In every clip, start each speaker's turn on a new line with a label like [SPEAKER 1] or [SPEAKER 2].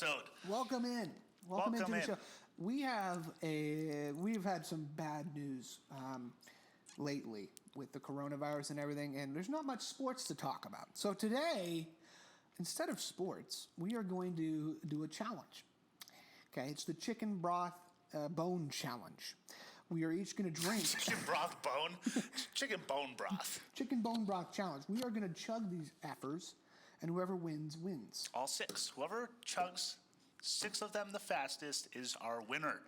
[SPEAKER 1] episode.
[SPEAKER 2] Welcome into the show. We've had some bad news lately with the coronavirus and everything, and there's not much sports to talk about. So today, instead of sports, we are going to do a challenge. Okay, it's the chicken broth bone challenge. We are each going to drink
[SPEAKER 1] chicken broth bone, chicken bone broth.
[SPEAKER 2] Chicken bone broth challenge. We are going to chug these effers, and whoever wins wins.
[SPEAKER 1] All six. Whoever chugs 6 of them the fastest is our winner.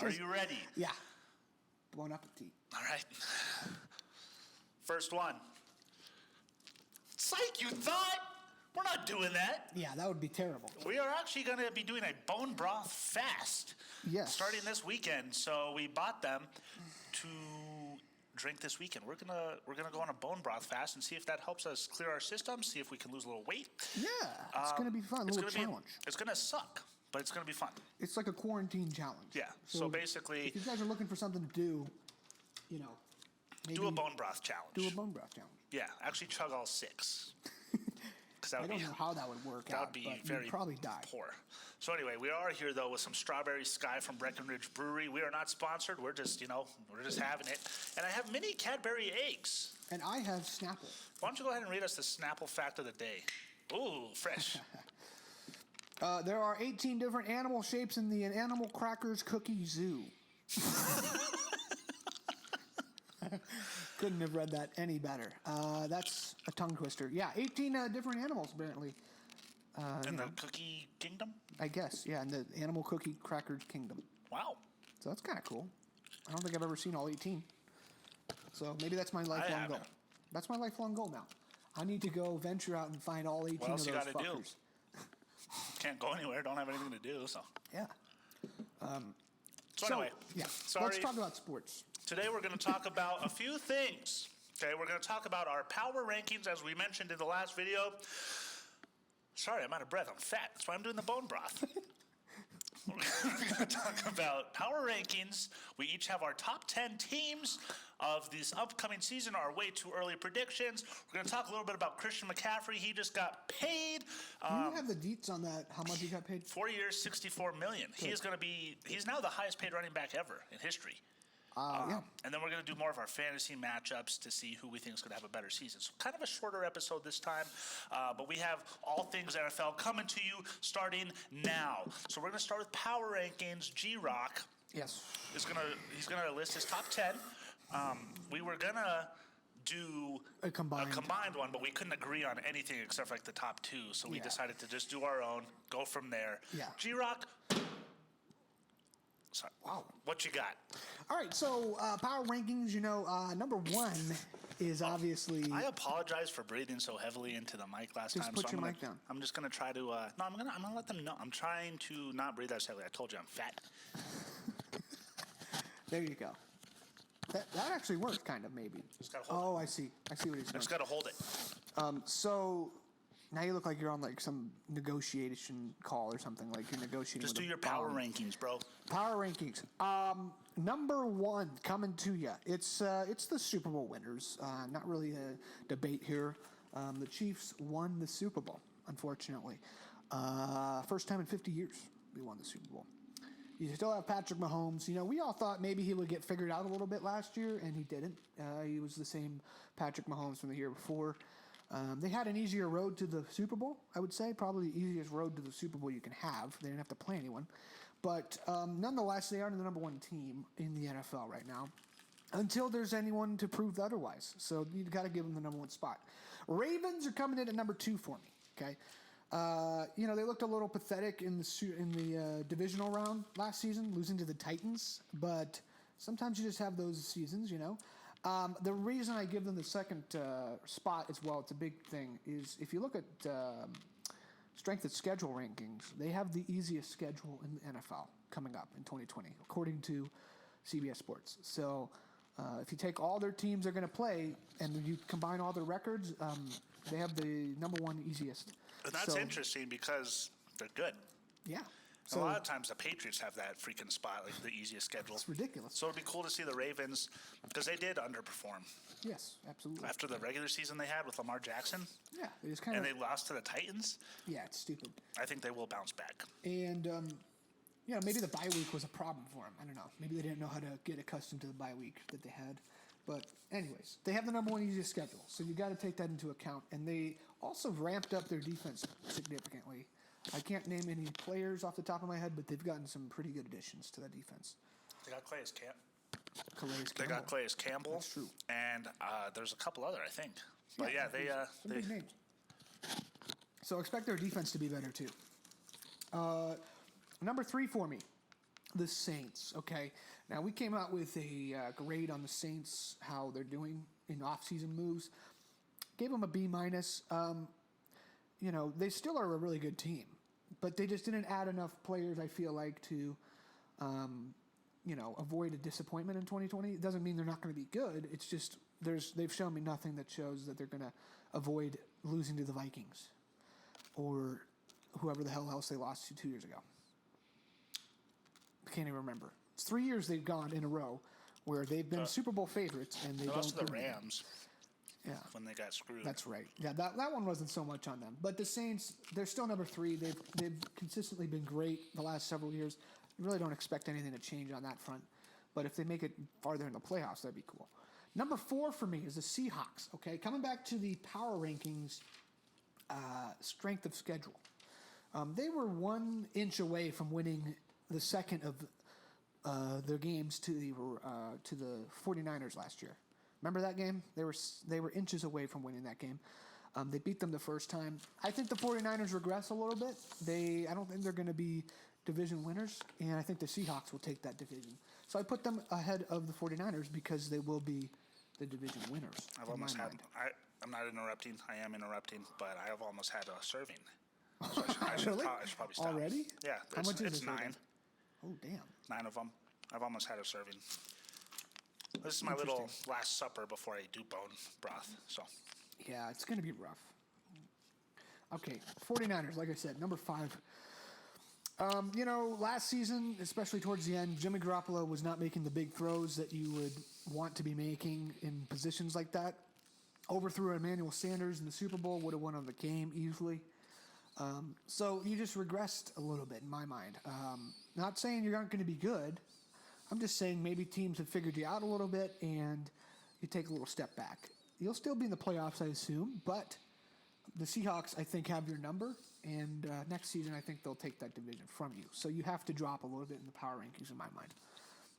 [SPEAKER 1] Are you ready?
[SPEAKER 2] Yeah. Bon appetit.
[SPEAKER 1] All right. First one. Psych, you thought? We're not doing that.
[SPEAKER 2] Yeah, that would be terrible.
[SPEAKER 1] We are actually going to be doing a bone broth fast.
[SPEAKER 2] Yes.
[SPEAKER 1] Starting this weekend. So we bought them to drink this weekend. We're gonna go on a bone broth fast and see if that helps us clear our system, see if we can lose a little weight.
[SPEAKER 2] Yeah, it's going to be fun. A little challenge.
[SPEAKER 1] It's going to suck, but it's going to be fun.
[SPEAKER 2] It's like a quarantine challenge.
[SPEAKER 1] Yeah. So basically,
[SPEAKER 2] if you guys are looking for something to do, maybe
[SPEAKER 1] do a bone broth challenge.
[SPEAKER 2] Do a bone broth challenge.
[SPEAKER 1] Yeah, actually chug all 6.
[SPEAKER 2] I don't know how that would work out.
[SPEAKER 1] That would be
[SPEAKER 2] but
[SPEAKER 1] very
[SPEAKER 2] you'd probably die.
[SPEAKER 1] Poor. So anyway, we are here though with some Strawberry Sky from Breckenridge Brewery. We are not sponsored. We're just having it. And I have mini Cadbury eggs.
[SPEAKER 2] And I have Snapple.
[SPEAKER 1] Why don't you go ahead and read us the Snapple fact of the day? Ooh, fresh.
[SPEAKER 2] There are 18 different animal shapes in the Animal Crackers Cookie Zoo. Couldn't have read that any better. That's a tongue twister. Yeah, 18 different animals apparently.
[SPEAKER 1] In the cookie kingdom?
[SPEAKER 2] I guess, yeah, in the Animal Cookie Crackers Kingdom.
[SPEAKER 1] Wow.
[SPEAKER 2] So that's kind of cool. I don't think I've ever seen all 18. So maybe that's my lifelong goal. That's my lifelong goal now. I need to go venture out and find all 18 of those fuckers. What else you gotta
[SPEAKER 1] do? Can't go anywhere. Don't have anything to do, so.
[SPEAKER 2] Yeah.
[SPEAKER 1] So anyway.
[SPEAKER 2] Yeah.
[SPEAKER 1] Sorry.
[SPEAKER 2] Let's talk about sports.
[SPEAKER 1] Today we're going to talk about a few things. Okay, we're going to talk about our power rankings as we mentioned in the last video. Sorry, I'm out of breath. I'm fat. That's why I'm doing the bone broth. We're going to talk about power rankings. We each have our top 10 teams of this upcoming season, our way too early predictions. We're going to talk a little bit about Christian McCaffrey. He just got paid.
[SPEAKER 2] Do you have the deets on that, how much he got paid?
[SPEAKER 1] 4 years, $64 million. He's now the highest paid running back ever in history.
[SPEAKER 2] Yeah.
[SPEAKER 1] And then we're going to do more of our fantasy matchups to see who we think is going to have a better season. So kind of a shorter episode this time, but we have all things NFL coming to you starting now. So we're going to start with power rankings. G-Rock,
[SPEAKER 2] yes,
[SPEAKER 1] he's going to list his top 10. We were going to do
[SPEAKER 2] a combined
[SPEAKER 1] one, but we couldn't agree on anything except for like the top 2. So we decided to just do our own, go from there.
[SPEAKER 2] Yeah.
[SPEAKER 1] G-Rock. Sorry.
[SPEAKER 2] Wow.
[SPEAKER 1] What you got?
[SPEAKER 2] All right, so power rankings, number 1 is obviously...
[SPEAKER 1] I apologize for breathing so heavily into the mic last time.
[SPEAKER 2] Just put your mic down.
[SPEAKER 1] I'm just going to try to... I'm going to let them know. I'm trying to not breathe as heavily. I told you I'm fat.
[SPEAKER 2] There you go. That actually works, kind of, maybe.
[SPEAKER 1] Just gotta hold it.
[SPEAKER 2] I see what he's doing.
[SPEAKER 1] I just got to hold it.
[SPEAKER 2] So... Now you look like you're on like some negotiation call or something, like you're negotiating.
[SPEAKER 1] Just do your power rankings, bro.
[SPEAKER 2] Power rankings. Number 1 coming to you. It's the Super Bowl winners. Not really a debate here. The Chiefs won the Super Bowl, unfortunately. First time in 50 years we won the Super Bowl. You still have Patrick Mahomes. We all thought maybe he would get figured out a little bit last year, and he didn't. He was the same Patrick Mahomes from the year before. They had an easier road to the Super Bowl, I would say. Probably the easiest road to the Super Bowl you can have. They didn't have to play anyone. But nonetheless, they are the number 1 team in the NFL right now until there's anyone to prove otherwise. So you've got to give them the number 1 spot. Ravens are coming in at number 2 for me, okay? They looked a little pathetic in the divisional round last season, losing to the Titans. But sometimes you just have those seasons, The reason I give them the second spot as well, it's a big thing, is if you look at strength of schedule rankings, they have the easiest schedule in the NFL coming up in 2020, according to CBS Sports. So if you take all their teams they're going to play and you combine all their records, they have the number 1 easiest.
[SPEAKER 1] And that's interesting because they're good.
[SPEAKER 2] Yeah.
[SPEAKER 1] A lot of times the Patriots have that freaking spot, like the easiest schedule.
[SPEAKER 2] It's ridiculous.
[SPEAKER 1] So it'd be cool to see the Ravens, because they did underperform.
[SPEAKER 2] Yes, absolutely.
[SPEAKER 1] After the regular season they had with Lamar Jackson.
[SPEAKER 2] Yeah, it is kind of.
[SPEAKER 1] And they lost to the Titans.
[SPEAKER 2] Yeah, it's stupid.
[SPEAKER 1] I think they will bounce back.
[SPEAKER 2] And, maybe the bye week was a problem for them. I don't know. Maybe they didn't know how to get accustomed to the bye week that they had. But anyways, they have the number one easiest schedule, so you got to take that into account. And they also ramped up their defense significantly. I can't name any players off the top of my head, but they've gotten some pretty good additions to that defense.
[SPEAKER 1] They got Calais
[SPEAKER 2] Campbell.
[SPEAKER 1] They got Calais Campbell.
[SPEAKER 2] That's true.
[SPEAKER 1] And there's a couple other, I think. But they
[SPEAKER 2] some big names. So expect their defense to be better too. Number 3 for me, the Saints. Okay, now we came out with a grade on the Saints, how they're doing in off-season moves. Gave them a B-. They still are a really good team, but they just didn't add enough players, I feel like, to, avoid a disappointment in 2020. It doesn't mean they're not going to be good. It's just they've shown me nothing that shows that they're going to avoid losing to the Vikings or whoever the hell else they lost to 2 years ago. I can't even remember. It's 3 years they've gone in a row where they've been Super Bowl favorites and they
[SPEAKER 1] lost
[SPEAKER 2] don't.
[SPEAKER 1] to the Rams.
[SPEAKER 2] Yeah.
[SPEAKER 1] When they got screwed.
[SPEAKER 2] That's right. Yeah, that one wasn't so much on them. But the Saints, they're still number 3. They've consistently been great the last several years. I really don't expect anything to change on that front. But if they make it farther in the playoffs, that'd be cool. Number 4 for me is the Seahawks. Okay, coming back to the power rankings, strength of schedule. They were 1 inch away from winning the second of their games to the 49ers last year. Remember that game? They were inches away from winning that game. They beat them the first time. I think the 49ers regress a little bit. I don't think they're going to be division winners, and I think the Seahawks will take that division. So I put them ahead of the 49ers because they will be the division winners.
[SPEAKER 1] I'm not interrupting. I am interrupting, but I have almost had a serving. So I
[SPEAKER 2] should
[SPEAKER 1] probably stop.
[SPEAKER 2] Already?
[SPEAKER 1] Yeah.
[SPEAKER 2] How much is
[SPEAKER 1] it's
[SPEAKER 2] it?
[SPEAKER 1] 9.
[SPEAKER 2] Oh, damn.
[SPEAKER 1] 9 of them. I've almost had a serving. This is my little last supper before I do bone broth. So.
[SPEAKER 2] Yeah, it's going to be rough. Okay, 49ers, like I said, number 5. Last season, especially towards the end, Jimmy Garoppolo was not making the big throws that you would want to be making in positions like that. Overthrew Emmanuel Sanders in the Super Bowl, would have won on the game easily. So you just regressed a little bit in my mind. Not saying you're not going to be good. I'm just saying maybe teams have figured you out a little bit and you take a little step back. You'll still be in the playoffs, I assume, but the Seahawks, I think, have your number, and next season I think they'll take that division from you. So you have to drop a little bit in the power rankings in my mind.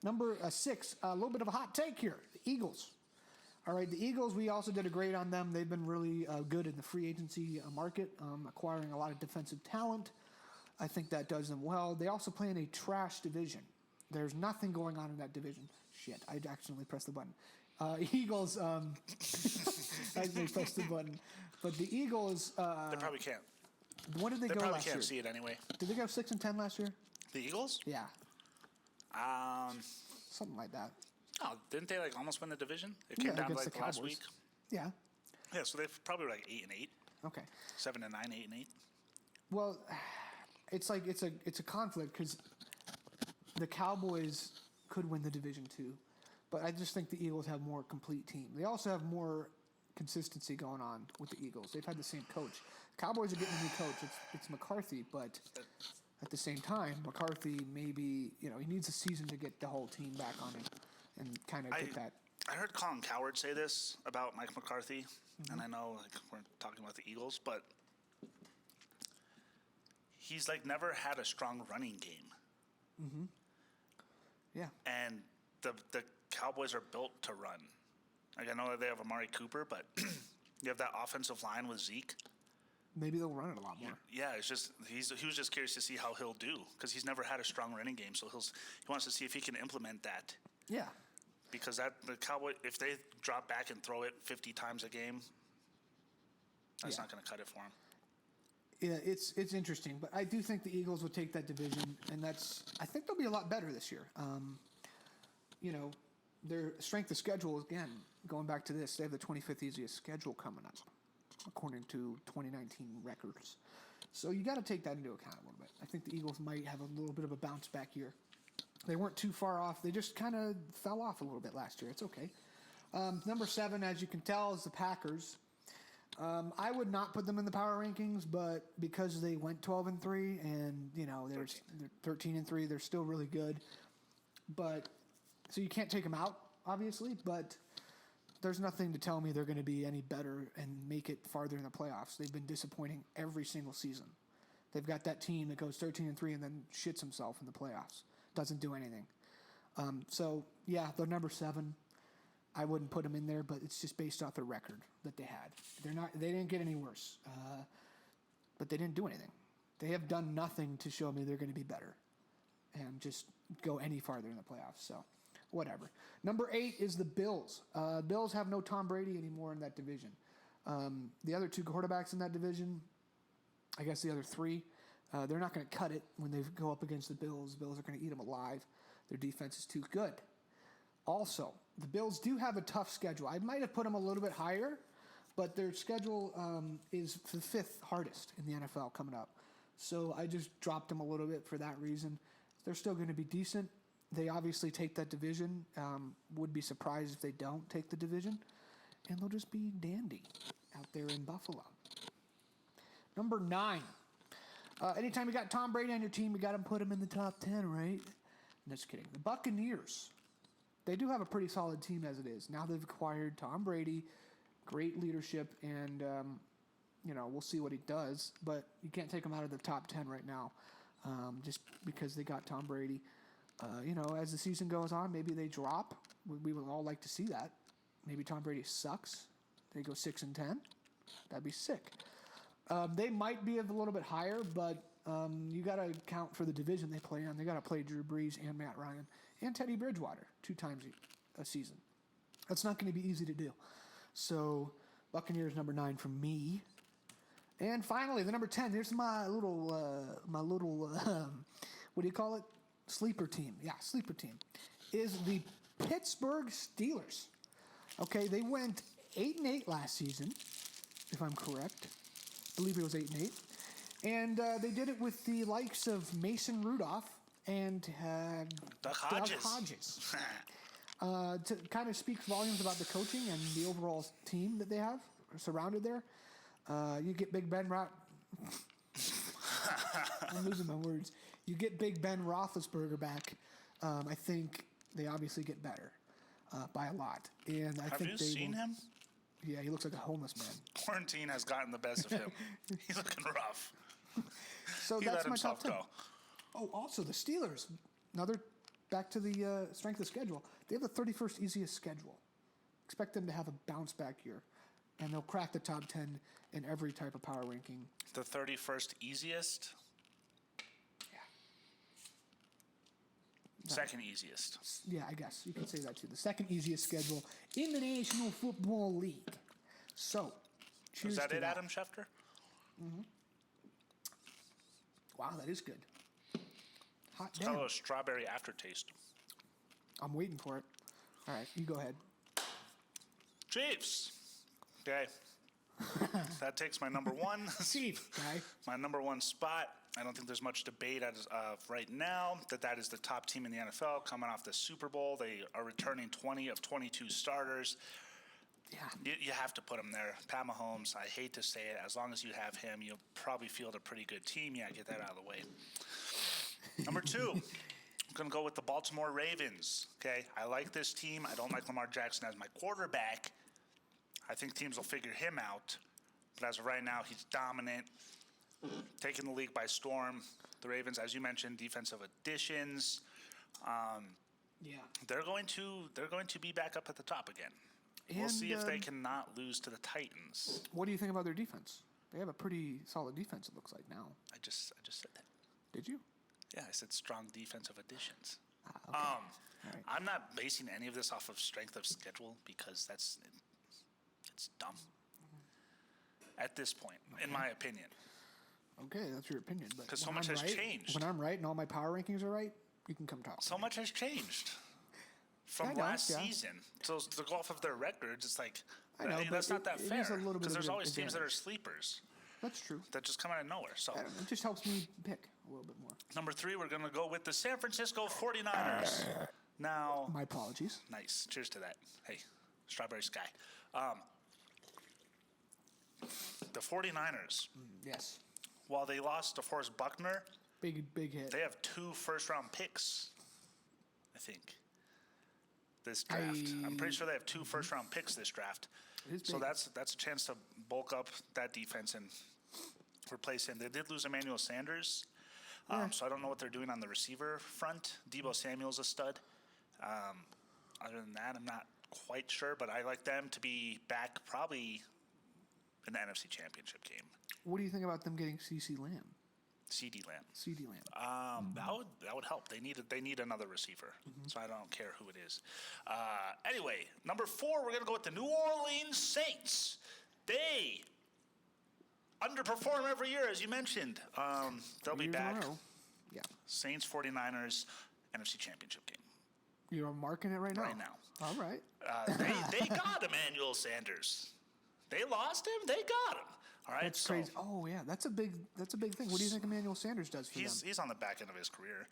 [SPEAKER 2] Number 6, a little bit of a hot take here, the Eagles. All right, the Eagles, we also did a grade on them. They've been really good in the free agency market, acquiring a lot of defensive talent. I think that does them well. They also play in a trash division. There's nothing going on in that division. Shit, I accidentally pressed the button. Eagles, accidentally pressed the button. But the Eagles...
[SPEAKER 1] they probably can't.
[SPEAKER 2] What did they go last year?
[SPEAKER 1] They probably can't see it anyway.
[SPEAKER 2] Did they go 6-10 last year?
[SPEAKER 1] The Eagles?
[SPEAKER 2] Yeah. Something like that.
[SPEAKER 1] Oh, didn't they almost win the division? It came down to the last week.
[SPEAKER 2] Yeah.
[SPEAKER 1] Yeah, so they're probably 8-8.
[SPEAKER 2] Okay.
[SPEAKER 1] 7-9, 8-8.
[SPEAKER 2] Well, it's a conflict because the Cowboys could win the division too, but I just think the Eagles have a more complete team. They also have more consistency going on with the Eagles. They've had the same coach. Cowboys are getting a new coach. It's McCarthy, but at the same time, McCarthy maybe he needs a season to get the whole team back on him and kind of get that.
[SPEAKER 1] I heard Colin Cowherd say this about Mike McCarthy, and I know we're talking about the Eagles, but he's never had a strong running game.
[SPEAKER 2] Mm-hmm. Yeah.
[SPEAKER 1] And the Cowboys are built to run. I know that they have Amari Cooper, but you have that offensive line with Zeke.
[SPEAKER 2] Maybe they'll run it a lot more.
[SPEAKER 1] Yeah, it's just he was just curious to see how he'll do because he's never had a strong running game, so he wants to see if he can implement that.
[SPEAKER 2] Yeah.
[SPEAKER 1] Because the Cowboy, if they drop back and throw it 50 times a game, that's not going to cut it for him.
[SPEAKER 2] Yeah, it's interesting, but I do think the Eagles will take that division, and I think they'll be a lot better this year. Their strength of schedule, again, going back to this, they have the 25th easiest schedule coming up, according to 2019 records. So you got to take that into account a little bit. I think the Eagles might have a little bit of a bounce back year. They weren't too far off. They just kind of fell off a little bit last year. It's okay. Number 7, as you can tell, is the Packers. I would not put them in the power rankings, but because they went 12-3 and they're 13-3, they're still really good. But so you can't take them out, obviously. But there's nothing to tell me they're going to be any better and make it farther in the playoffs. They've been disappointing every single season. They've got that team that goes 13-3 and then shits himself in the playoffs. Doesn't do anything. So yeah, they're number 7. I wouldn't put them in there, but it's just based off the record that they had. They didn't get any worse, but they didn't do anything. They have done nothing to show me they're going to be better and just go any farther in the playoffs. So whatever. Number 8 is the Bills. Bills have no Tom Brady anymore in that division. The other 2 quarterbacks in that division, I guess the other 3, they're not going to cut it when they go up against the Bills. The Bills are going to eat them alive. Their defense is too good. Also, the Bills do have a tough schedule. I might have put them a little bit higher, but their schedule is the 5th hardest in the NFL coming up. So I just dropped them a little bit for that reason. They're still going to be decent. They obviously take that division. Would be surprised if they don't take the division. And they'll just be dandy out there in Buffalo. Number 9. Anytime you got Tom Brady on your team, you got to put him in the top 10, right? Just kidding. The Buccaneers. They do have a pretty solid team as it is. Now they've acquired Tom Brady, great leadership, and we'll see what he does. But you can't take him out of the top 10 right now, just because they got Tom Brady. As the season goes on, maybe they drop. We would all like to see that. Maybe Tom Brady sucks. They go 6-10. That'd be sick. They might be a little bit higher, but you got to account for the division they play on. They got to play Drew Brees and Matt Ryan and Teddy Bridgewater 2 times a season. That's not going to be easy to do. So Buccaneers number 9 from me. And finally, the number 10. Here's my little what do you call it? Sleeper team. Yeah, sleeper team is the Pittsburgh Steelers. Okay, they went 8-8 last season, if I'm correct. I believe it was 8-8. And they did it with the likes of Mason Rudolph and
[SPEAKER 1] Doug Hodges.
[SPEAKER 2] To kind of speaks volumes about the coaching and the overall team that they have surrounded there. You get Big Ben I'm losing my words. You get Big Ben Roethlisberger back. I think they obviously get better by a lot. And I
[SPEAKER 1] Have
[SPEAKER 2] think
[SPEAKER 1] you seen him?
[SPEAKER 2] Yeah, he looks like a homeless man.
[SPEAKER 1] Quarantine has gotten the best of him. He's looking rough.
[SPEAKER 2] So
[SPEAKER 1] He
[SPEAKER 2] that's
[SPEAKER 1] let
[SPEAKER 2] my top
[SPEAKER 1] himself
[SPEAKER 2] 10.
[SPEAKER 1] go.
[SPEAKER 2] Oh, also the Steelers. Back to the strength of schedule. They have the 31st easiest schedule. Expect them to have a bounce back year, and they'll crack the top 10 in every type of power ranking.
[SPEAKER 1] The 31st easiest?
[SPEAKER 2] Yeah.
[SPEAKER 1] Second easiest.
[SPEAKER 2] Yeah, I guess you could say that too. The second easiest schedule in the National Football League. So, cheers
[SPEAKER 1] Is that
[SPEAKER 2] to
[SPEAKER 1] it, Adam Schefter?
[SPEAKER 2] Mm-hmm. Wow, that is good. Hot
[SPEAKER 1] It's got a
[SPEAKER 2] damn.
[SPEAKER 1] little strawberry aftertaste.
[SPEAKER 2] I'm waiting for it. All right, you go ahead.
[SPEAKER 1] Chiefs. Okay. That takes my number 1.
[SPEAKER 2] Chief, guy.
[SPEAKER 1] My number 1 spot. I don't think there's much debate as of right now that is the top team in the NFL coming off the Super Bowl. They are returning 20 of 22 starters.
[SPEAKER 2] Yeah.
[SPEAKER 1] You have to put him there. Pat Mahomes, I hate to say it, as long as you have him, you'll probably field a pretty good team. Yeah, get that out of the way. Number 2, I'm going to go with the Baltimore Ravens. Okay, I like this team. I don't like Lamar Jackson as my quarterback. I think teams will figure him out. But as of right now, he's dominant, taking the league by storm. The Ravens, as you mentioned, defensive additions.
[SPEAKER 2] Yeah.
[SPEAKER 1] They're going to be back up at the top again. We'll see if they cannot lose to the Titans.
[SPEAKER 2] What do you think about their defense? They have a pretty solid defense, it looks like now.
[SPEAKER 1] I just said that.
[SPEAKER 2] Did you?
[SPEAKER 1] Yeah, I said strong defensive additions.
[SPEAKER 2] Okay. All right.
[SPEAKER 1] I'm not basing any of this off of strength of schedule because it's dumb. At this point, in my opinion.
[SPEAKER 2] Okay, that's your opinion. But
[SPEAKER 1] 'Cause so
[SPEAKER 2] when
[SPEAKER 1] much
[SPEAKER 2] I'm
[SPEAKER 1] has
[SPEAKER 2] right,
[SPEAKER 1] changed.
[SPEAKER 2] When I'm right and all my power rankings are right, you can come talk.
[SPEAKER 1] So much has changed from
[SPEAKER 2] I know,
[SPEAKER 1] last
[SPEAKER 2] yeah.
[SPEAKER 1] season. So to go off of their records, it's like
[SPEAKER 2] I know,
[SPEAKER 1] that's
[SPEAKER 2] but
[SPEAKER 1] not that
[SPEAKER 2] it
[SPEAKER 1] fair.
[SPEAKER 2] is a little bit
[SPEAKER 1] Because
[SPEAKER 2] of
[SPEAKER 1] there's
[SPEAKER 2] an
[SPEAKER 1] always teams that are
[SPEAKER 2] advantage.
[SPEAKER 1] sleepers.
[SPEAKER 2] That's true.
[SPEAKER 1] that just come out of nowhere. So
[SPEAKER 2] It just helps me pick a little bit more.
[SPEAKER 1] number 3, we're going to go with the San Francisco 49ers. Now,
[SPEAKER 2] My apologies.
[SPEAKER 1] nice. Cheers to that. Hey, Strawberry Sky. The 49ers,
[SPEAKER 2] Yes.
[SPEAKER 1] while they lost DeForest Buckner,
[SPEAKER 2] Big hit.
[SPEAKER 1] they have 2 first-round picks, I think, this draft. I'm pretty sure they have 2 first-round picks this draft.
[SPEAKER 2] It is
[SPEAKER 1] So
[SPEAKER 2] big.
[SPEAKER 1] that's a chance to bulk up that defense and replace him. They did lose Emmanuel Sanders, so I don't know what they're doing on the receiver front. Deebo Samuel's a stud. Other than that, I'm not quite sure, but I like them to be back probably in the NFC Championship game.
[SPEAKER 2] What do you think about them getting CeeDee Lamb?
[SPEAKER 1] CD Lamb.
[SPEAKER 2] CeeDee Lamb.
[SPEAKER 1] That would help. They need another receiver, so I don't care who it is. Anyway, number 4, we're gonna go with the New Orleans Saints. They underperform every year, as you mentioned. They'll be
[SPEAKER 2] Years in a
[SPEAKER 1] back.
[SPEAKER 2] row. Yeah.
[SPEAKER 1] Saints 49ers NFC Championship game
[SPEAKER 2] You're marking it right now?
[SPEAKER 1] right now.
[SPEAKER 2] All right.
[SPEAKER 1] They got Emmanuel Sanders. They lost him. They got him. All right.
[SPEAKER 2] That's crazy. Oh, yeah. That's a big thing. What do you think Emmanuel Sanders does for them?
[SPEAKER 1] He's on the back end of his career,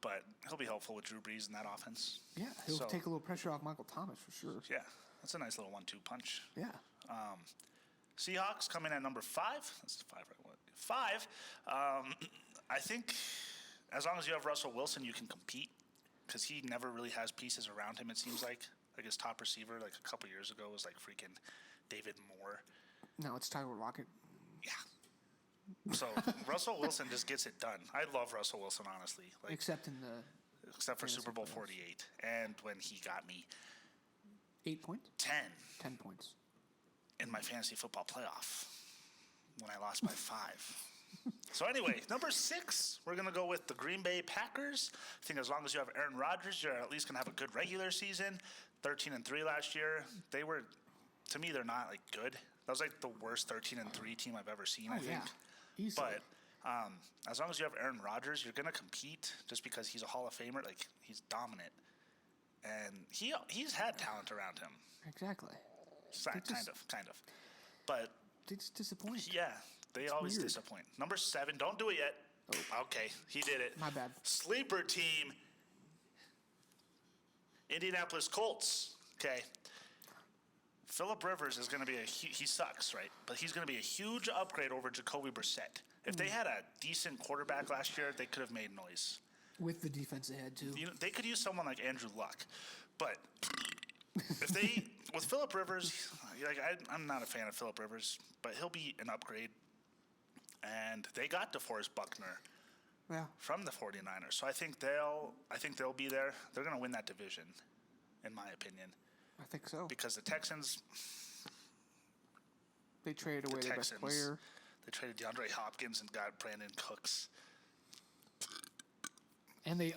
[SPEAKER 1] but he'll be helpful with Drew Brees in that offense.
[SPEAKER 2] Yeah, he'll
[SPEAKER 1] So-
[SPEAKER 2] take a little pressure off Michael Thomas for sure.
[SPEAKER 1] Yeah, that's a nice little 1-2 punch.
[SPEAKER 2] Yeah.
[SPEAKER 1] Seahawks come in at number 5. That's 5, right? What? 5. I think as long as you have Russell Wilson, you can compete because he never really has pieces around him. It seems like his top receiver, like a couple years ago, was like freaking David Moore.
[SPEAKER 2] Now it's Tyler Lockett.
[SPEAKER 1] Yeah. So Russell Wilson just gets it done. I love Russell Wilson, honestly. Like,
[SPEAKER 2] Except in the
[SPEAKER 1] except for
[SPEAKER 2] fantasy
[SPEAKER 1] Super Bowl
[SPEAKER 2] playoffs.
[SPEAKER 1] 48, and when he got me
[SPEAKER 2] 8 points?
[SPEAKER 1] 10
[SPEAKER 2] 10 points.
[SPEAKER 1] in my fantasy football playoff when I lost by 5. So anyway, number 6, we're going to go with the Green Bay Packers. I think as long as you have Aaron Rodgers, you're at least going to have a good regular season. 13-3 last year. They were, to me, they're not like good. That was like the worst 13-3 team I've ever seen, I think.
[SPEAKER 2] Yeah. Easily.
[SPEAKER 1] But as long as you have Aaron Rodgers, you're going to compete just because he's a Hall of Famer. Like, he's dominant. And he's had talent around him.
[SPEAKER 2] Exactly.
[SPEAKER 1] Kind of. But,
[SPEAKER 2] They just disappoint.
[SPEAKER 1] yeah, they always
[SPEAKER 2] weird.
[SPEAKER 1] disappoint. Number 7, don't do it yet. Oh. Okay, he did it.
[SPEAKER 2] My bad.
[SPEAKER 1] Sleeper team, Indianapolis Colts. Okay. Phillip Rivers is going to be he sucks, right? But he's going to be a huge upgrade over Jacoby Brissett. If they had a decent quarterback last year, they could have made noise.
[SPEAKER 2] With the defense they had, too.
[SPEAKER 1] You know, they could use someone like Andrew Luck. But if they, with Phillip Rivers, like I'm not a fan of Phillip Rivers, but he'll be an upgrade. And they got DeForest Buckner
[SPEAKER 2] Yeah.
[SPEAKER 1] from the 49ers. So I think they'll be there. They're going to win that division, in my opinion,
[SPEAKER 2] I think so.
[SPEAKER 1] because the Texans,
[SPEAKER 2] They traded away their best
[SPEAKER 1] Texans.
[SPEAKER 2] player.
[SPEAKER 1] they traded DeAndre Hopkins and got Brandon Cooks.
[SPEAKER 2] And they...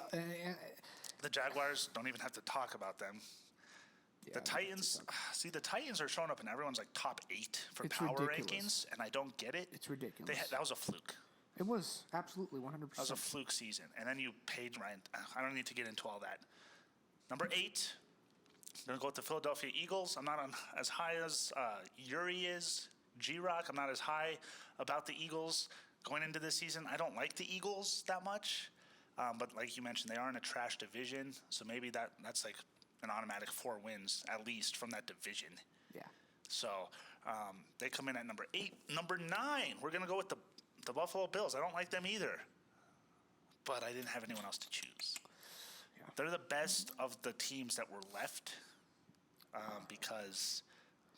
[SPEAKER 1] The Jaguars, don't even have to talk about them.
[SPEAKER 2] yeah,
[SPEAKER 1] The Titans, the Titans are showing up in everyone's like top 8 for
[SPEAKER 2] It's
[SPEAKER 1] power
[SPEAKER 2] ridiculous.
[SPEAKER 1] rankings, and I don't get it.
[SPEAKER 2] It's ridiculous.
[SPEAKER 1] That was a fluke.
[SPEAKER 2] It was absolutely 100%.
[SPEAKER 1] That was a fluke season. And then you paid Ryan. I don't need to get into all that. Number 8, I'm going to go with the Philadelphia Eagles. I'm not as high as Yuri is, G-Rock. I'm not as high about the Eagles going into this season. I don't like the Eagles that much. But like you mentioned, they are in a trash division. So maybe that's like an automatic 4 wins, at least, from that division.
[SPEAKER 2] Yeah.
[SPEAKER 1] So they come in at number 8. Number 9, we're going to go with the Buffalo Bills. I don't like them either. But I didn't have anyone else to choose.
[SPEAKER 2] Yeah.
[SPEAKER 1] They're the best of the teams that were left because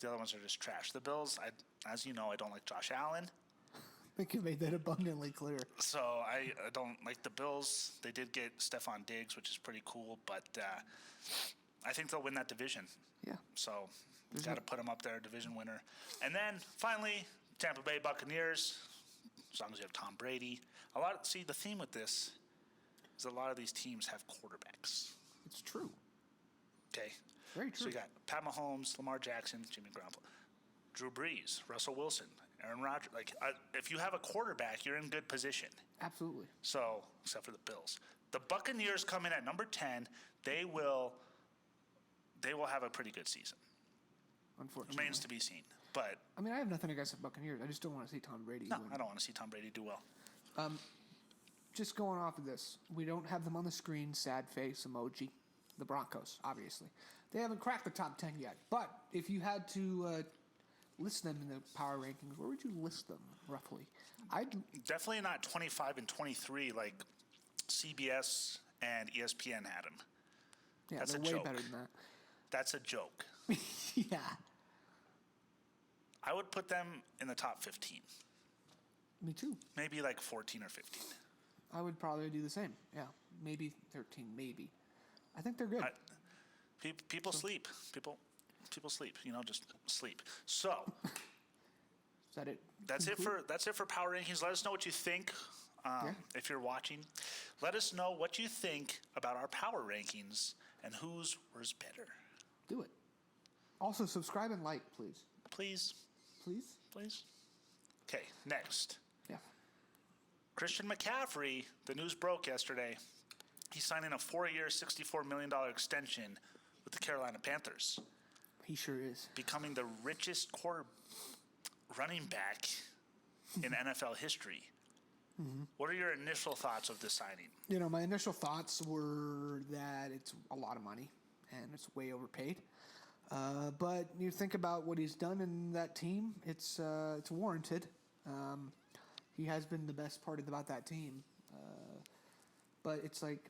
[SPEAKER 1] the other ones are just trash. The Bills, as you know, I don't like Josh Allen.
[SPEAKER 2] I think you made that abundantly clear.
[SPEAKER 1] So I don't like the Bills. They did get Stephon Diggs, which is pretty cool. But I think they'll win that division.
[SPEAKER 2] Yeah.
[SPEAKER 1] So we've got to put them up there, division winner. And then finally, Tampa Bay Buccaneers, as long as you have Tom Brady. The theme with this is a lot of these teams have quarterbacks.
[SPEAKER 2] It's true.
[SPEAKER 1] Okay.
[SPEAKER 2] Very
[SPEAKER 1] So
[SPEAKER 2] true.
[SPEAKER 1] you got Pat Mahomes, Lamar Jackson, Jimmy Garoppolo, Drew Brees, Russell Wilson, Aaron Rodgers. If you have a quarterback, you're in good position.
[SPEAKER 2] Absolutely.
[SPEAKER 1] So, except for the Bills. The Buccaneers come in at number 10. They will have a pretty good season.
[SPEAKER 2] Unfortunately.
[SPEAKER 1] Remains to be seen. But
[SPEAKER 2] I mean, I have nothing against the Buccaneers. I just don't want to see Tom Brady
[SPEAKER 1] no,
[SPEAKER 2] win.
[SPEAKER 1] I don't want to see Tom Brady do well.
[SPEAKER 2] Just going off of this, we don't have them on the screen. Sad face emoji. The Broncos, obviously, they haven't cracked the top 10 yet. But if you had to list them in the power rankings, where would you list them roughly? I'd
[SPEAKER 1] Definitely not 25 and 23 like CBS and ESPN had them.
[SPEAKER 2] yeah,
[SPEAKER 1] That's
[SPEAKER 2] they're
[SPEAKER 1] a
[SPEAKER 2] way
[SPEAKER 1] joke.
[SPEAKER 2] better than that.
[SPEAKER 1] That's a joke.
[SPEAKER 2] Yeah,
[SPEAKER 1] I would put them in the top 15.
[SPEAKER 2] me too.
[SPEAKER 1] Maybe like 14 or 15.
[SPEAKER 2] I would probably do the same. Yeah, maybe 13, maybe. I think they're good.
[SPEAKER 1] People sleep. People sleep. Just sleep. So
[SPEAKER 2] Is that it?
[SPEAKER 1] that's it for power rankings. Let us know what you think. If you're watching, let us know what you think about our power rankings and whose was better.
[SPEAKER 2] Do it. Also, subscribe and like, please.
[SPEAKER 1] Please.
[SPEAKER 2] Please?
[SPEAKER 1] Okay, next.
[SPEAKER 2] Yeah.
[SPEAKER 1] Christian McCaffrey, the news broke yesterday. He's signing a 4-year, $64 million extension with the Carolina Panthers,
[SPEAKER 2] He sure is.
[SPEAKER 1] becoming the richest running back in NFL history. What are your initial thoughts of this signing?
[SPEAKER 2] My initial thoughts were that it's a lot of money and it's way overpaid. But you think about what he's done in that team, it's warranted. He has been the best part about that team. But it's like,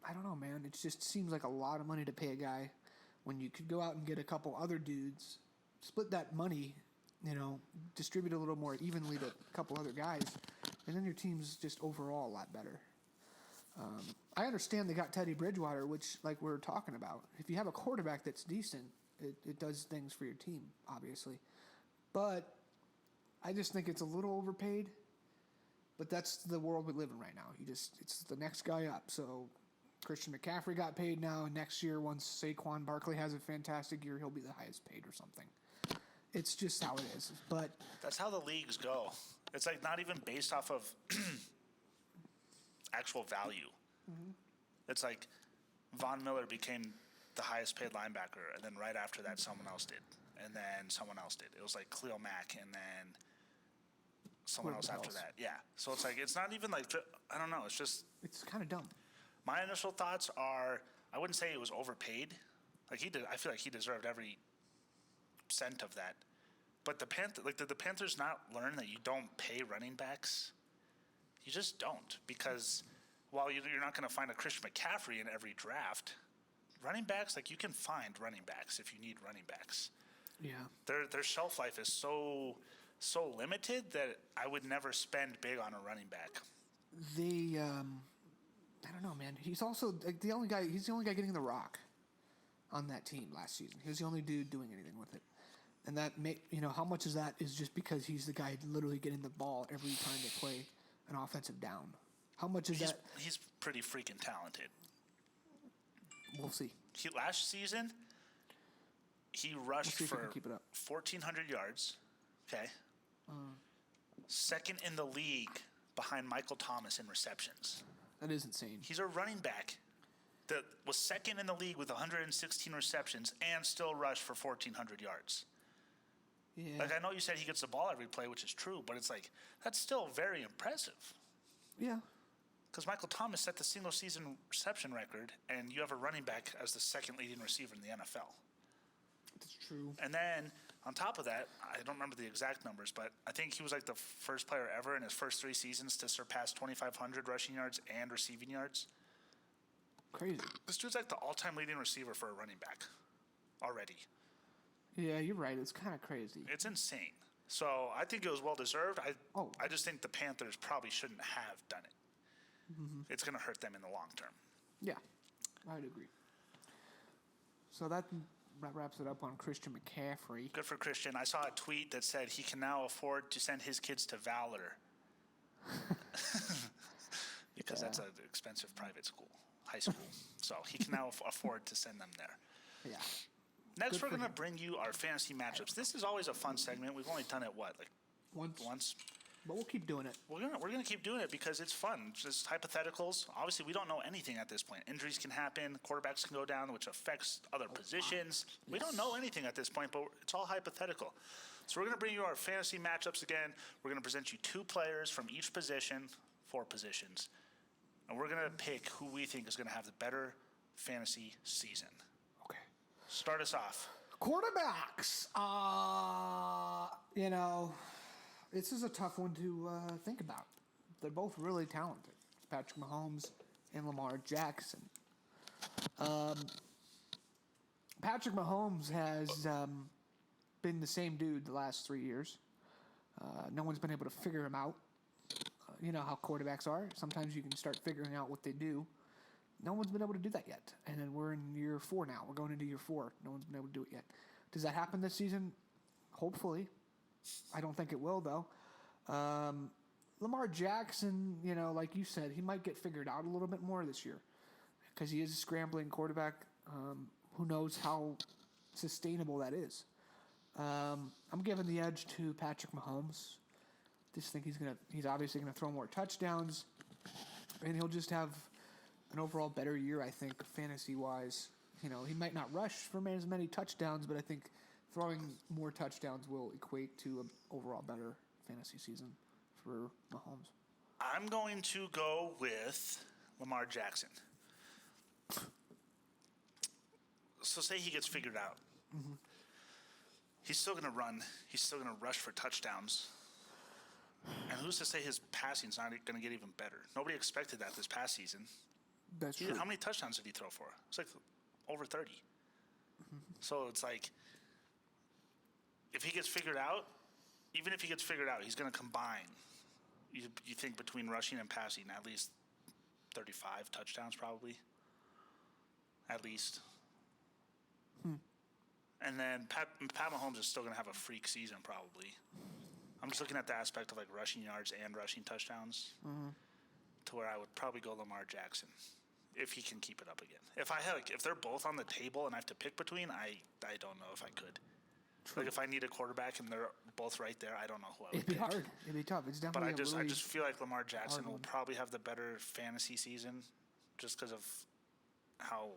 [SPEAKER 2] I don't know, man. It just seems like a lot of money to pay a guy when you could go out and get a couple other dudes, split that money, distribute a little more evenly to a couple other guys, and then your team's just overall a lot better. I understand they got Teddy Bridgewater, which, like we were talking about, if you have a quarterback that's decent, it does things for your team, obviously. But I just think it's a little overpaid. But that's the world we live in right now. It's the next guy up. So Christian McCaffrey got paid now, and next year, once Saquon Barkley has a fantastic year, he'll be the highest paid or something. It's just how it is. But
[SPEAKER 1] That's how the leagues go. It's like not even based off of actual value. It's like Von Miller became the highest paid linebacker, and then right after that, someone else did, and then someone else did. It was like Khalil Mack, and then someone else after that. Yeah. So it's like it's not even like I don't know. It's just
[SPEAKER 2] it's kind of dumb.
[SPEAKER 1] my initial thoughts are I wouldn't say it was overpaid. Like he did, I feel like he deserved every cent of that. But did the Panthers not learn that you don't pay running backs? You just don't, because while you're not going to find a Christian McCaffrey in every draft, running backs, like you can find running backs if you need running backs.
[SPEAKER 2] Yeah.
[SPEAKER 1] Their shelf life is so limited that I would never spend big on a running back.
[SPEAKER 2] I don't know, man. He's also like the only guy. He's the only guy getting the rock on that team last season. He was the only dude doing anything with it. And that how much of that is just because he's the guy literally getting the ball every time they play an offensive down. How much is that?
[SPEAKER 1] He's pretty freaking talented.
[SPEAKER 2] We'll see.
[SPEAKER 1] Last season, he rushed
[SPEAKER 2] see if he
[SPEAKER 1] for
[SPEAKER 2] can keep it up.
[SPEAKER 1] 1,400 yards. Okay. Second in the league behind Michael Thomas in receptions.
[SPEAKER 2] That is insane.
[SPEAKER 1] He's a running back that was second in the league with 116 receptions and still rushed for 1,400 yards.
[SPEAKER 2] Yeah.
[SPEAKER 1] Like, I know you said he gets the ball every play, which is true, but it's like, that's still very impressive.
[SPEAKER 2] Yeah.
[SPEAKER 1] Because Michael Thomas set the single-season reception record, and you have a running back as the second leading receiver in the NFL.
[SPEAKER 2] That's true.
[SPEAKER 1] And then, on top of that, I don't remember the exact numbers, but I think he was like the first player ever in his first 3 seasons to surpass 2,500 rushing yards and receiving yards.
[SPEAKER 2] Crazy.
[SPEAKER 1] This dude's like the all-time leading receiver for a running back already.
[SPEAKER 2] Yeah, you're right. It's kind of crazy.
[SPEAKER 1] It's insane. So I think it was well-deserved.
[SPEAKER 2] Oh.
[SPEAKER 1] I just think the Panthers probably shouldn't have done it. It's going to hurt them in the long term.
[SPEAKER 2] Yeah, I would agree. So that wraps it up on Christian McCaffrey.
[SPEAKER 1] Good for Christian. I saw a tweet that said he can now afford to send his kids to Valor because that's an expensive private school, high school. So he can now afford to send them there.
[SPEAKER 2] Yeah.
[SPEAKER 1] Next,
[SPEAKER 2] Good
[SPEAKER 1] we're
[SPEAKER 2] for
[SPEAKER 1] going to
[SPEAKER 2] him.
[SPEAKER 1] bring you our fantasy matchups. This is always a fun segment. We've only done it,
[SPEAKER 2] Once.
[SPEAKER 1] Once.
[SPEAKER 2] But we'll keep doing it.
[SPEAKER 1] We're gonna keep doing it because it's fun. Just hypotheticals. Obviously, we don't know anything at this point. Injuries can happen. Quarterbacks can go down, which affects other positions.
[SPEAKER 2] Yes.
[SPEAKER 1] We don't know anything at this point, but it's all hypothetical. So we're gonna bring you our fantasy matchups again. We're gonna present you 2 players from each position, 4 positions, and we're gonna pick who we think is gonna have the better fantasy season.
[SPEAKER 2] Okay.
[SPEAKER 1] Start us off.
[SPEAKER 2] Quarterbacks. This is a tough one to think about. They're both really talented. Patrick Mahomes and Lamar Jackson. Patrick Mahomes has been the same dude the last 3 years. No one's been able to figure him out. You know how quarterbacks are. Sometimes you can start figuring out what they do. No one's been able to do that yet. And then we're in year 4 now. We're going into year 4. No one's been able to do it yet. Does that happen this season? Hopefully. I don't think it will, though. Lamar Jackson, like you said, he might get figured out a little bit more this year because he is a scrambling quarterback. Who knows how sustainable that is? I'm giving the edge to Patrick Mahomes. Just think he's obviously gonna throw more touchdowns, and he'll just have an overall better year, I think, fantasy-wise. He might not rush for as many touchdowns, but I think throwing more touchdowns will equate to an overall better fantasy season for Mahomes.
[SPEAKER 1] I'm going to go with Lamar Jackson. So say he gets figured out. Mm-hmm. He's still going to run. He's still going to rush for touchdowns. And who's to say his passing's not going to get even better? Nobody expected that this past season.
[SPEAKER 2] That's true.
[SPEAKER 1] How many touchdowns did he throw for? It's like over 30. Mm-hmm. So it's like, if he gets figured out, even if he gets figured out, he's going to combine, you think, between rushing and passing, at least 35 touchdowns probably. At least. And then Pat Mahomes is still going to have a freak season probably. I'm just looking at the aspect of like rushing yards and rushing touchdowns to where I would probably go Lamar Jackson if he can keep it up again. If they're both on the table and I have to pick between, I don't know if I could. True. Like if I need a quarterback and they're both right there, I don't know who I would pick.
[SPEAKER 2] It'd be hard. It'd be tough. It's definitely.
[SPEAKER 1] But I just feel like Lamar Jackson will probably have the better fantasy season, just because of how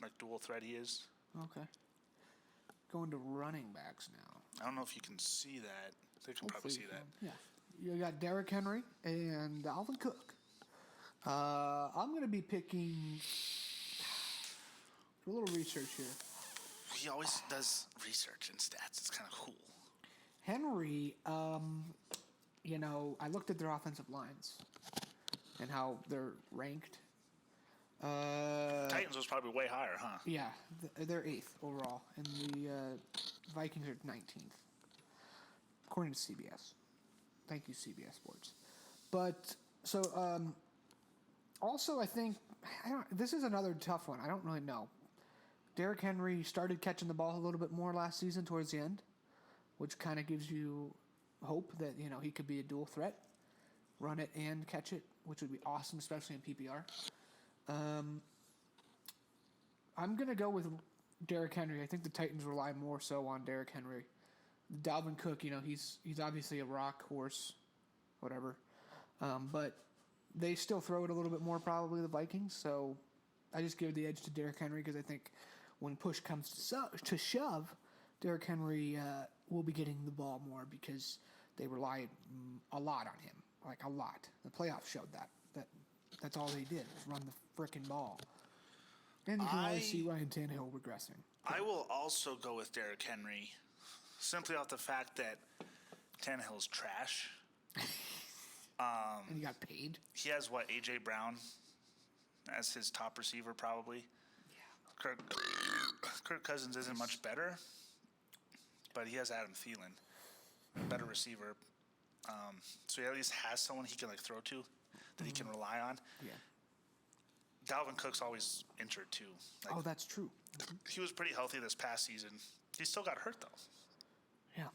[SPEAKER 1] like dual threat he is.
[SPEAKER 2] Okay. Going to running backs now.
[SPEAKER 1] I don't know if you can see that. They can probably see that.
[SPEAKER 2] Yeah. You got Derrick Henry and Alvin Cook. I'm going to be picking. Do a little research here.
[SPEAKER 1] He always does research and stats. It's kind of cool.
[SPEAKER 2] Henry, I looked at their offensive lines and how they're ranked.
[SPEAKER 1] Titans was probably way higher, huh?
[SPEAKER 2] Yeah, they're 8th overall, and the Vikings are 19th, according to CBS. Thank you, CBS Sports. But so also, I think this is another tough one. I don't really know. Derrick Henry started catching the ball a little bit more last season towards the end, which kind of gives you hope that he could be a dual threat, run it and catch it, which would be awesome, especially in PPR. I'm going to go with Derrick Henry. I think the Titans rely more so on Derrick Henry. Dalvin Cook, he's obviously a rock horse, whatever. But they still throw it a little bit more, probably, the Vikings. So I just give the edge to Derrick Henry because I think when push comes to shove, Derrick Henry will be getting the ball more because they rely a lot on him, like a lot. The playoffs showed that. That's all they did was run the frickin' ball. And you can always see Ryan Tannehill regressing.
[SPEAKER 1] I will also go with Derrick Henry simply off the fact that Tannehill's trash.
[SPEAKER 2] And he got paid.
[SPEAKER 1] He has, A.J. Brown as his top receiver probably. Yeah. Kirk Cousins isn't much better, but he has Adam Thielen, better receiver. So he at least has someone he can throw to that he can rely on.
[SPEAKER 2] Yeah.
[SPEAKER 1] Dalvin Cook's always injured too.
[SPEAKER 2] That's true.
[SPEAKER 1] He was pretty healthy this past season. He still got hurt though.
[SPEAKER 2] Yeah.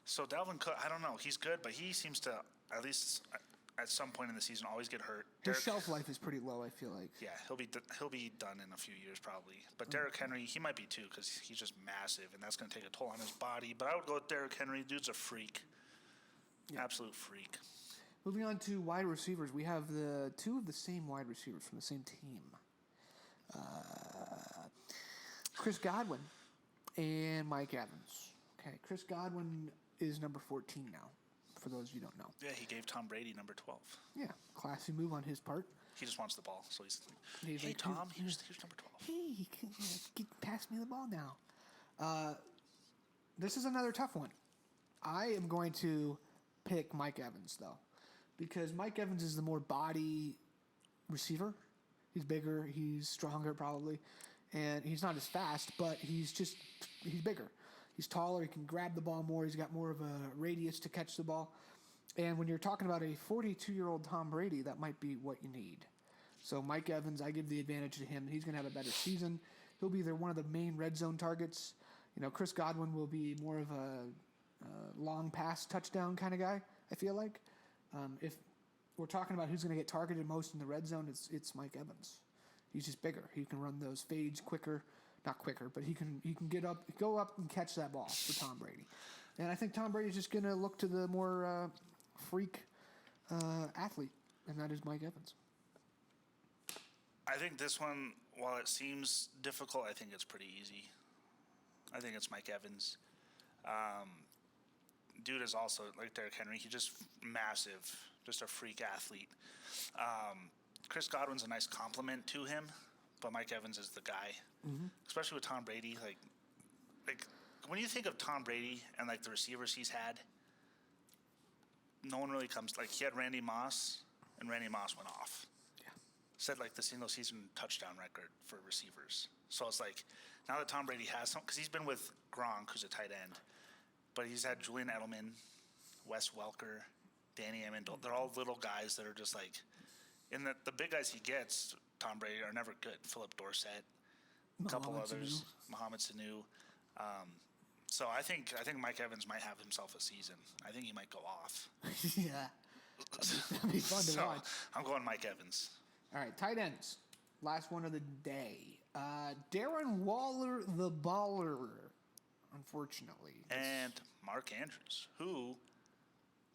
[SPEAKER 1] So Dalvin Cook, I don't know. He's good, but he seems to at least at some point in the season always get hurt.
[SPEAKER 2] His shelf life is pretty low, I feel like.
[SPEAKER 1] Yeah, he'll be done in a few years probably. But Derrick Henry, he might be too because he's just massive, and that's going to take a toll on his body. But I would go with Derrick Henry. Dude's a freak. Absolute freak.
[SPEAKER 2] Moving on to wide receivers, we have the two of the same wide receivers from the same team. Chris Godwin and Mike Evans. Okay, Chris Godwin is number 14 now, for those of you who don't know.
[SPEAKER 1] Yeah, he gave Tom Brady number 12.
[SPEAKER 2] Yeah, classy move on his part.
[SPEAKER 1] He just wants the ball, so he's
[SPEAKER 2] He's
[SPEAKER 1] hey,
[SPEAKER 2] like,
[SPEAKER 1] Tom, here's number 12.
[SPEAKER 2] Hey, pass me the ball now. This is another tough one. I am going to pick Mike Evans, though, because Mike Evans is the more body receiver. He's bigger, he's stronger probably, and he's not as fast, but he's bigger. He's taller, he can grab the ball more, he's got more of a radius to catch the ball. And when you're talking about a 42-year-old Tom Brady, that might be what you need. So Mike Evans, I give the advantage to him. He's going to have a better season. He'll be one of the main red zone targets. Chris Godwin will be more of a long pass touchdown kind of guy, I feel like. If we're talking about who's going to get targeted most in the red zone, it's Mike Evans. He's just bigger. He can run those fades quicker. Not quicker, but he can go up and catch that ball for Tom Brady. And I think Tom Brady's just going to look to the more freak athlete, and that is Mike Evans.
[SPEAKER 1] I think this one, while it seems difficult, I think it's pretty easy. I think it's Mike Evans. Dude is also, like Derrick Henry, he's just massive, just a freak athlete. Chris Godwin's a nice compliment to him, but Mike Evans is the guy, especially with Tom Brady. Like when you think of Tom Brady and like the receivers he's had, no one really comes. Like he had Randy Moss, and Randy Moss went off. Set like the single season touchdown record for receivers. So it's like now that Tom Brady has some, because he's been with Gronk, who's a tight end, but he's had Julian Edelman, Wes Welker, Danny Amendola. They're all little guys that are just like, and the big guys he gets, Tom Brady, are never good. Philip Dorsett, a couple others, Mohamed Sanu. So I think Mike Evans might have himself a season. I think he might go off.
[SPEAKER 2] Yeah, that'd be fun to watch.
[SPEAKER 1] I'm going Mike Evans.
[SPEAKER 2] All right, tight ends. Last one of the day. Darren Waller, the baller, unfortunately.
[SPEAKER 1] And Mark Andrews, who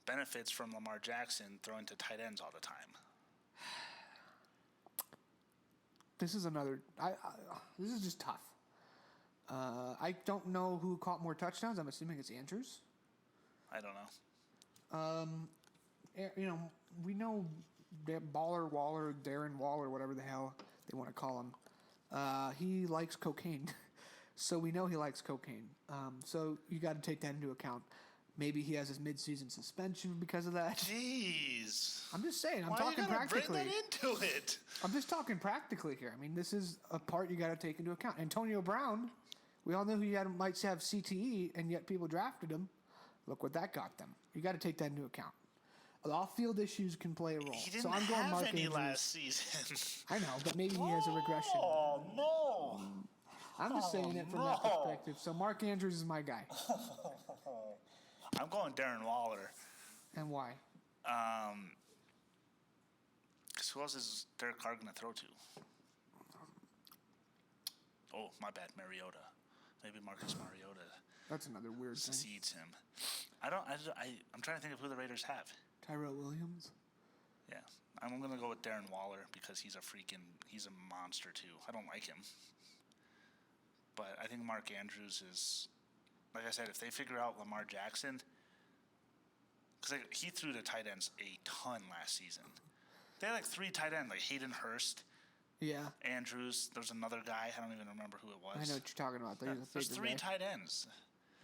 [SPEAKER 1] benefits from Lamar Jackson throwing to tight ends all the time.
[SPEAKER 2] This is another. This is just tough. I don't know who caught more touchdowns. I'm assuming it's Andrews.
[SPEAKER 1] I don't know.
[SPEAKER 2] We know Baller Waller, Darren Waller, whatever the hell they want to call him. He likes cocaine, so we know he likes cocaine. So you got to take that into account. Maybe he has his mid-season suspension because of that.
[SPEAKER 1] Jeez.
[SPEAKER 2] I'm just saying. I'm
[SPEAKER 1] Why
[SPEAKER 2] talking
[SPEAKER 1] you gotta
[SPEAKER 2] practically.
[SPEAKER 1] Bring that into it.
[SPEAKER 2] I'm just talking practically here. I mean, this is a part you got to take into account. Antonio Brown, we all knew he might have CTE, and yet people drafted him. Look what that got them. You got to take that into account. Off-field issues can play a role.
[SPEAKER 1] He didn't
[SPEAKER 2] so I'm going
[SPEAKER 1] have
[SPEAKER 2] Mark
[SPEAKER 1] any
[SPEAKER 2] Andrews.
[SPEAKER 1] last season.
[SPEAKER 2] I know, but maybe he has a regression.
[SPEAKER 1] Oh, no.
[SPEAKER 2] I'm just saying it from that perspective. So Mark Andrews is my guy.
[SPEAKER 1] I'm going Darren Waller.
[SPEAKER 2] And why?
[SPEAKER 1] Because who else is Derek Carr going to throw to? Oh, my bad, Mariota. Maybe Marcus Mariota
[SPEAKER 2] That's another weird thing.
[SPEAKER 1] succeeds him. I'm trying to think of who the Raiders have.
[SPEAKER 2] Tyrell Williams?
[SPEAKER 1] Yeah, I'm going to go with Darren Waller because he's a monster too. I don't like him. But I think Mark Andrews is, like I said, if they figure out Lamar Jackson, because he threw to tight ends a ton last season. They had like 3 tight ends, like Hayden Hurst,
[SPEAKER 2] Yeah.
[SPEAKER 1] Andrews. There's another guy. I don't even remember who it was.
[SPEAKER 2] I know what you're talking about.
[SPEAKER 1] There's 3 tight ends.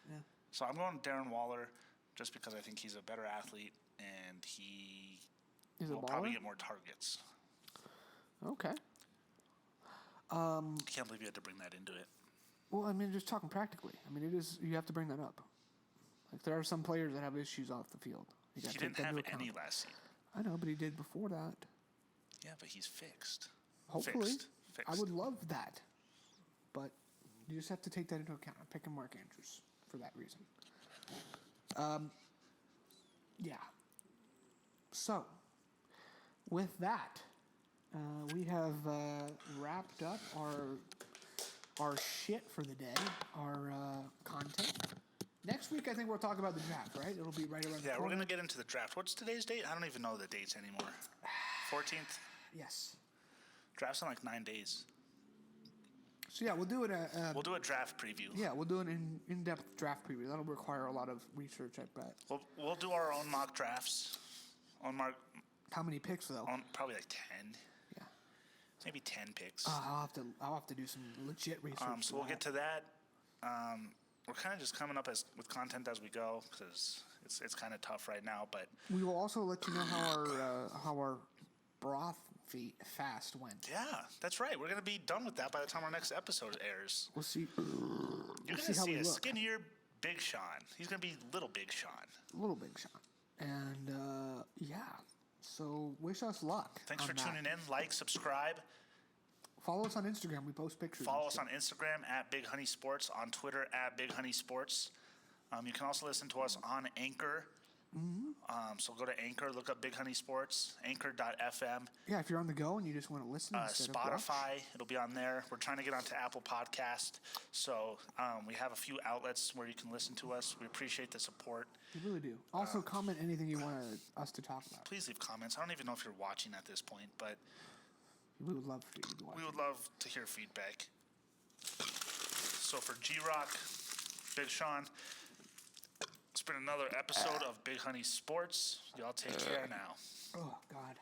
[SPEAKER 2] Yeah.
[SPEAKER 1] So I'm going Darren Waller just because I think he's a better athlete and he will probably get more targets.
[SPEAKER 2] Okay.
[SPEAKER 1] I can't believe you had to bring that into it.
[SPEAKER 2] Well, I mean, just talking practically. I mean, you have to bring that up. Like, there are some players that have issues off the field.
[SPEAKER 1] He didn't have any last season.
[SPEAKER 2] I know, but he did before that.
[SPEAKER 1] Yeah, but he's fixed.
[SPEAKER 2] Hopefully.
[SPEAKER 1] Fixed.
[SPEAKER 2] I would love that. But you just have to take that into account. I'm picking Mark Andrews for that reason. Yeah. So, with that, we have wrapped up our shit for the day, our content. Next week, I think we'll talk about the draft, right? It'll be right around the
[SPEAKER 1] Yeah, we're
[SPEAKER 2] corner.
[SPEAKER 1] going to get into the draft. What's today's date? I don't even know the dates anymore. 14th?
[SPEAKER 2] Yes.
[SPEAKER 1] Draft's in like 9 days.
[SPEAKER 2] So, yeah, we'll do it.
[SPEAKER 1] We'll do a draft preview.
[SPEAKER 2] Yeah, we'll do an in-depth draft preview. That'll require a lot of research, I bet.
[SPEAKER 1] We'll do our own mock drafts.
[SPEAKER 2] How many picks, though?
[SPEAKER 1] Probably like 10.
[SPEAKER 2] Yeah.
[SPEAKER 1] Maybe 10 picks.
[SPEAKER 2] I'll have to do some legit research.
[SPEAKER 1] So we'll get to that. We're kind of just coming up with content as we go because it's kind of tough right now. But
[SPEAKER 2] we will also let you know how our broth fast went.
[SPEAKER 1] yeah, that's right. We're gonna be done with that by the time our next episode airs.
[SPEAKER 2] We'll see.
[SPEAKER 1] You're gonna see a skinnier Big Sean. He's gonna be little Big Sean.
[SPEAKER 2] Little Big Sean. And yeah. So wish us luck.
[SPEAKER 1] Thanks for tuning in. Like, subscribe.
[SPEAKER 2] Follow us on Instagram. We post pictures.
[SPEAKER 1] Follow us on Instagram at Big Honey Sports, on Twitter at Big Honey Sports. You can also listen to us on Anchor. So go to Anchor, look up Big Honey Sports, anchor.fm.
[SPEAKER 2] Yeah, if you're on the go and you just want to listen instead
[SPEAKER 1] Spotify,
[SPEAKER 2] of watch.
[SPEAKER 1] it'll be on there. We're trying to get onto Apple Podcast. So we have a few outlets where you can listen to us. We appreciate the support.
[SPEAKER 2] We really do. Also, comment anything you want us to talk about.
[SPEAKER 1] Please leave comments. I don't even know if you're watching at this point, but
[SPEAKER 2] we would love for you to watch.
[SPEAKER 1] We would love to hear feedback. So for G-Rock, Big Sean, it's been another episode of Big Honey Sports. Y'all take care now.
[SPEAKER 2] Oh, God.